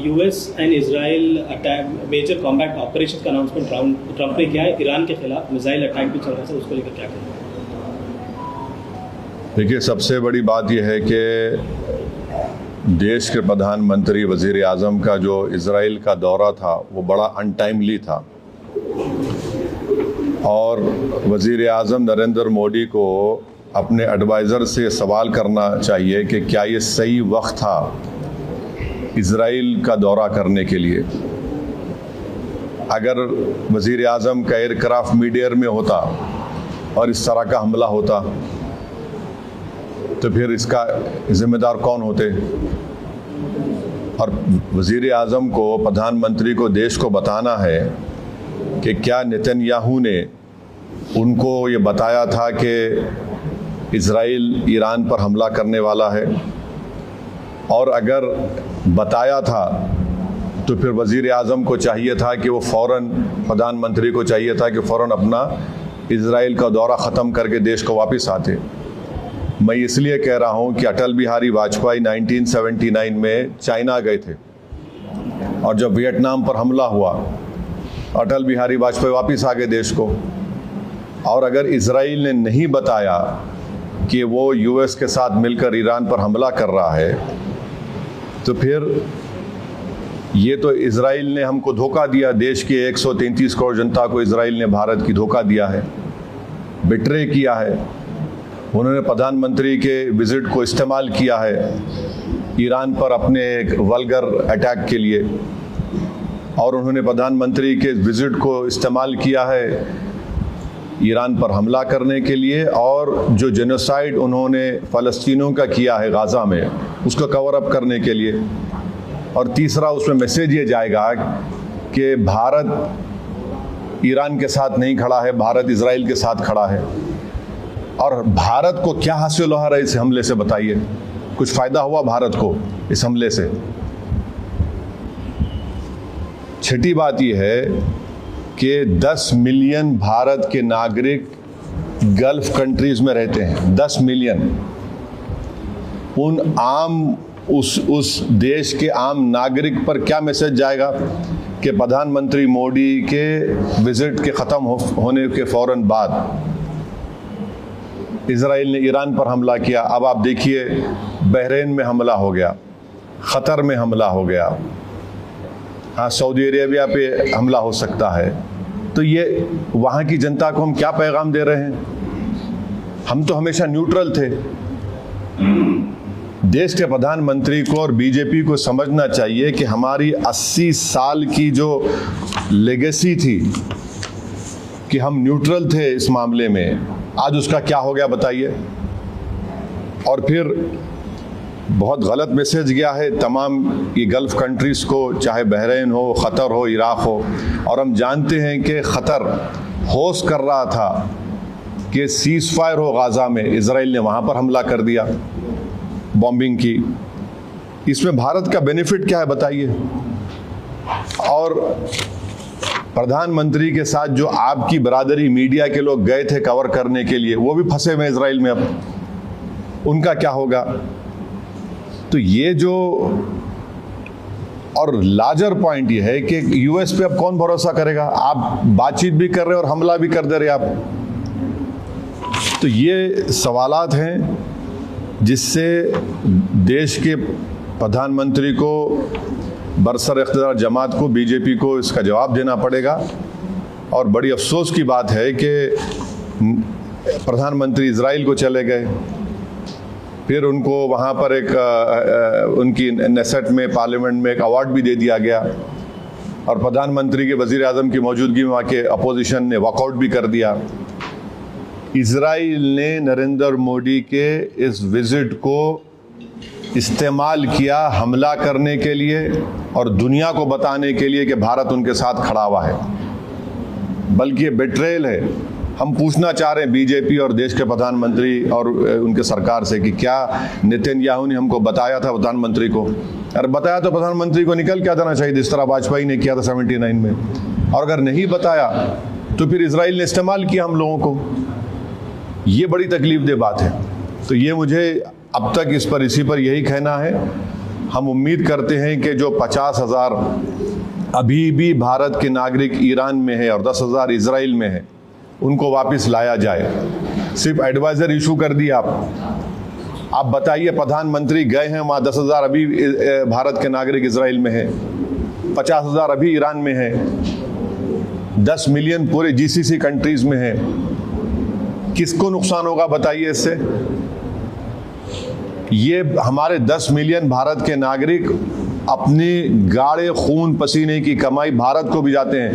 US and Israel attack major combat operation का announcement Trump ने किया है। ईरान के खिलाफ मिसाइल अटैक भी चल रहा है, उसको लेकर क्या कहेंगे? देखिए, सबसे बड़ी बात यह है कि देश के प्रधानमंत्री वज़ीर आज़म का जो इजराइल का दौरा था वो बड़ा अनटाइमली था और वज़ीर आज़म नरेंद्र मोदी को अपने एडवाइज़र से सवाल करना चाहिए कि क्या ये सही वक्त था इजराइल का दौरा करने के लिए। अगर वज़ीर आज़म का एयरक्राफ्ट मिड एयर में होता और इस तरह का हमला होता तो फिर इसका जिम्मेदार कौन होते। और वज़ीर आज़म को, प्रधानमंत्री को देश को बताना है कि क्या नेतन्याहू ने उनको ये बताया था कि इजराइल ईरान पर हमला करने वाला है, और अगर बताया था तो फिर वज़ीर आज़म को चाहिए था कि वो फ़ौरन, प्रधानमंत्री को चाहिए था कि फ़ौरन अपना इजराइल का दौरा ख़त्म करके देश को वापस आते। मैं इसलिए कह रहा हूं कि अटल बिहारी वाजपेयी 1979 में चाइना गए थे और जब वियतनाम पर हमला हुआ अटल बिहारी वाजपेयी वापस आ गए देश को। और अगर इजराइल ने नहीं बताया कि वो यूएस के साथ मिलकर ईरान पर हमला कर रहा है तो फिर ये तो इजराइल ने हमको धोखा दिया। देश के 133 करोड़ जनता को इजराइल ने, भारत की, धोखा दिया है, बिट्रे किया है। उन्होंने प्रधानमंत्री के विजिट को इस्तेमाल किया है ईरान पर अपने एक वल्गर अटैक के लिए, और उन्होंने प्रधानमंत्री के विजिट को इस्तेमाल किया है ईरान पर हमला करने के लिए, और जो जेनोसाइड उन्होंने फ़लस्तीनियों का किया है गाज़ा में उसको कवर अप करने के लिए। और तीसरा, उसमें मैसेज ये जाएगा कि भारत ईरान के साथ नहीं खड़ा है, भारत इजराइल के साथ खड़ा है। और भारत को क्या हासिल हो रहा है इस हमले से, बताइए? कुछ फ़ायदा हुआ भारत को इस हमले से? छठी बात यह है कि 10 मिलियन भारत के नागरिक गल्फ कंट्रीज़ में रहते हैं, 10 मिलियन। उस देश के आम नागरिक पर क्या मैसेज जाएगा कि प्रधानमंत्री मोदी के विजिट के ख़त्म होने के फ़ौरन बाद इजराइल ने ईरान पर हमला किया। अब आप देखिए, बहरीन में हमला हो गया, क़तर में हमला हो गया, हाँ, सऊदी अरेबिया पे हमला हो सकता है। तो ये वहाँ की जनता को हम क्या पैगाम दे रहे हैं? हम तो हमेशा न्यूट्रल थे। देश के प्रधानमंत्री को और बीजेपी को समझना चाहिए कि हमारी 80 साल की जो लेगेसी थी कि हम न्यूट्रल थे इस मामले में, आज उसका क्या हो गया बताइए। और फिर बहुत गलत मैसेज गया है तमाम ये गल्फ़ कंट्रीज़ को, चाहे बहरीन हो, क़तर हो, इराक़ हो। और हम जानते हैं कि क़तर होस्ट कर रहा था कि सीज़ फायर हो गाज़ा में, इजराइल ने वहाँ पर हमला कर दिया, बॉम्बिंग की। इसमें भारत का बेनिफिट क्या है बताइए? और प्रधानमंत्री के साथ जो आपकी बरादरी मीडिया के लोग गए थे कवर करने के लिए, वो भी फंसे हुए इजराइल में, अब उनका क्या होगा? तो ये जो, और लार्जर पॉइंट ये है कि यूएस पे अब कौन भरोसा करेगा? आप बातचीत भी कर रहे और हमला भी कर दे रहे आप। तो ये सवालात हैं जिससे देश के प्रधानमंत्री को, बरसर इख्तियार जमात को, बीजेपी को इसका जवाब देना पड़ेगा। और बड़ी अफसोस की बात है कि प्रधानमंत्री इजराइल को चले गए, फिर उनको वहाँ पर एक उनकी नेसेट में, पार्लियामेंट में एक अवार्ड भी दे दिया गया, और प्रधानमंत्री के वज़ीर आज़म की मौजूदगी में वहाँ के अपोजिशन ने वॉकआउट भी कर दिया। इजराइल ने नरेंद्र मोदी के इस विजिट को इस्तेमाल किया हमला करने के लिए और दुनिया को बताने के लिए कि भारत उनके साथ खड़ा हुआ है, बल्कि ये बेट्रेयल है। हम पूछना चाह रहे हैं बीजेपी और देश के प्रधानमंत्री और उनके सरकार से कि क्या नेतन्याहू ने हमको बताया था प्रधानमंत्री को? अरे बताया तो प्रधानमंत्री को निकल क्या देना चाहिए, जिस तरह वाजपेयी ने किया था 79 में। और अगर नहीं बताया तो फिर इजराइल ने इस्तेमाल किया हम लोगों को। ये बड़ी तकलीफ दे बात है। तो ये मुझे अब तक इसी पर यही कहना है, हम उम्मीद करते हैं कि जो 50,000 अभी भी भारत के नागरिक ईरान में है और 10,000 इजराइल में है, उनको वापस लाया जाए। सिर्फ एडवाइजर इशू कर दिया आप बताइए, प्रधानमंत्री गए हैं वहाँ, 10,000 अभी भारत के नागरिक इजराइल में है, 50,000 अभी ईरान में है, 10 मिलियन पूरे जीसीसी कंट्रीज में है। किसको नुकसान होगा बताइए इससे? ये हमारे 10 मिलियन भारत के नागरिक अपनी गाढ़े खून पसीने की कमाई भारत को भी जाते हैं।